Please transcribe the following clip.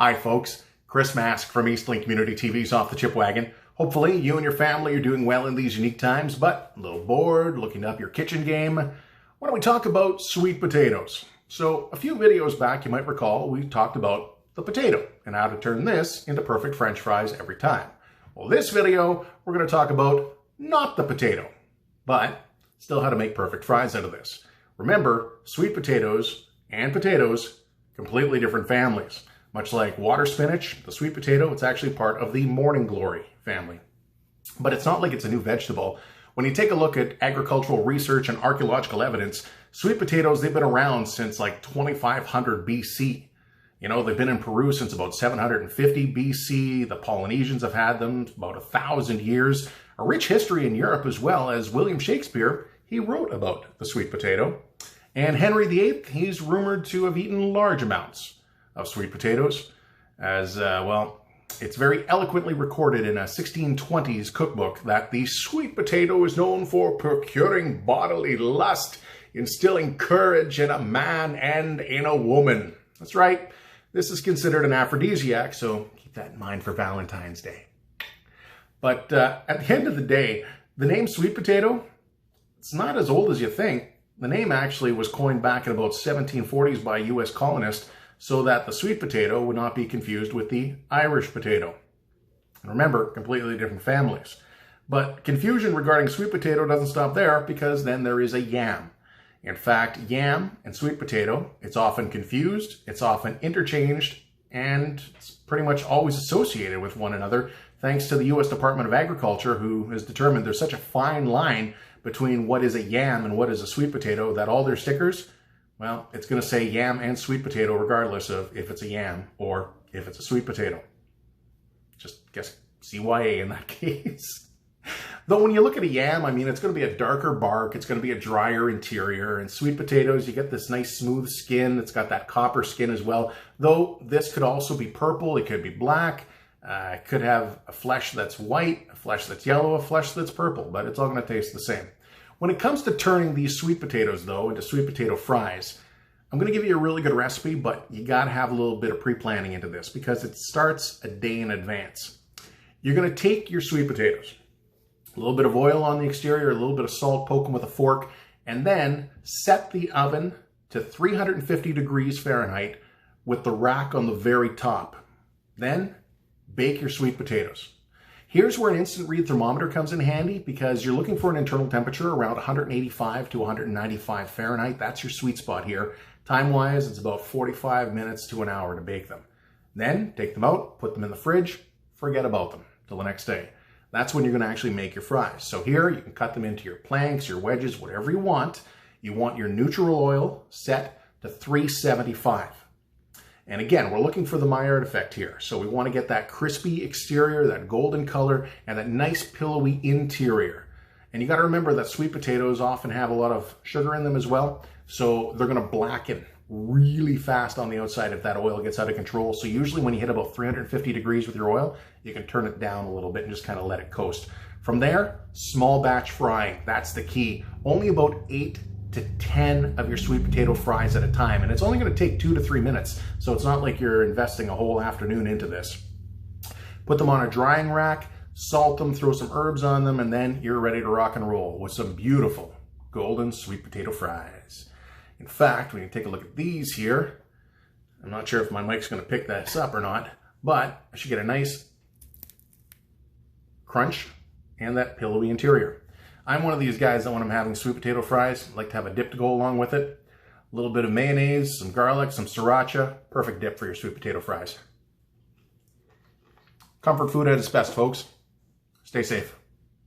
Hi folks, Chris Mask from Eastlink Community TV's Off the Chip Wagon. Hopefully you and your family are doing well in these unique times, but a little bored, looking up your kitchen game. Why don't we talk about sweet potatoes? So a few videos back, you might recall, we talked about the potato and how to turn this into perfect French fries every time. Well, this video, we're going to talk about not the potato, but still how to make perfect fries out of this. Remember, sweet potatoes and potatoes, completely different families. Much like water spinach, the sweet potato, it's actually part of the morning glory family. But it's not like it's a new vegetable. When you take a look at agricultural research and archaeological evidence, sweet potatoes, they've been around since like 2500 BC. You know, they've been in Peru since about 750 BC. The Polynesians have had them about 1,000 years. A rich history in Europe as well, as William Shakespeare, he wrote about the sweet potato. And Henry VIII, he's rumored to have eaten large amounts of sweet potatoes, as, well, it's very eloquently recorded in a 1620s cookbook that the sweet potato is known for procuring bodily lust, instilling courage in a man and in a woman. That's right, this is considered an aphrodisiac, so keep that in mind for Valentine's Day. But at the end of the day, the name sweet potato, it's not as old as you think. The name actually was coined back in about 1740s by a U.S. colonist so that the sweet potato would not be confused with the Irish potato. And remember, completely different families. But confusion regarding sweet potato doesn't stop there, because then there is a yam. In fact, yam and sweet potato, it's often confused, it's often interchanged, and it's pretty much always associated with one another, thanks to the U.S. Department of Agriculture, who has determined there's such a fine line between what is a yam and what is a sweet potato that all their stickers, well, it's going to say yam and sweet potato regardless of if it's a yam or if it's a sweet potato. Just guess CYA in that case. Though when you look at a yam, I mean, it's going to be a darker bark, it's going to be a drier interior, and sweet potatoes, you get this nice smooth skin, it's got that copper skin as well. Though this could also be purple, it could be black, it could have a flesh that's white, a flesh that's yellow, a flesh that's purple, but it's all going to taste the same. When it comes to turning these sweet potatoes, though, into sweet potato fries, I'm going to give you a really good recipe, but you got to have a little bit of pre-planning into this because it starts a day in advance. You're going to take your sweet potatoes, a little bit of oil on the exterior, a little bit of salt, poke them with a fork, and then set the oven to 350 degrees Fahrenheit with the rack on the very top. Then bake your sweet potatoes. Here's where an instant read thermometer comes in handy, because you're looking for an internal temperature around 185 to 195 Fahrenheit. That's your sweet spot here. Time-wise, it's about 45 minutes to an hour to bake them. Then take them out, put them in the fridge, forget about them till the next day. That's when you're going to actually make your fries. So here, you can cut them into your planks, your wedges, whatever you want. You want your neutral oil set to 375. And again, we're looking for the Maillard effect here. So we want to get that crispy exterior, that golden color, and that nice pillowy interior. And you got to remember that sweet potatoes often have a lot of sugar in them as well. So they're going to blacken really fast on the outside if that oil gets out of control. So usually when you hit about 350 degrees with your oil, you can turn it down a little bit and just kind of let it coast. From there, small batch frying. That's the key. Only about 8 to 10 of your sweet potato fries at a time. And it's only going to take 2 to 3 minutes. So it's not like you're investing a whole afternoon into this. Put them on a drying rack, salt them, throw some herbs on them, and then you're ready to rock and roll with some beautiful golden sweet potato fries. In fact, when you take a look at these here, I'm not sure if my mic's going to pick this up or not, but I should get a nice crunch and that pillowy interior. I'm one of these guys that when I'm having sweet potato fries, I like to have a dip to go along with it. A little bit of mayonnaise, some garlic, some sriracha. Perfect dip for your sweet potato fries. Comfort food at its best, folks. Stay safe.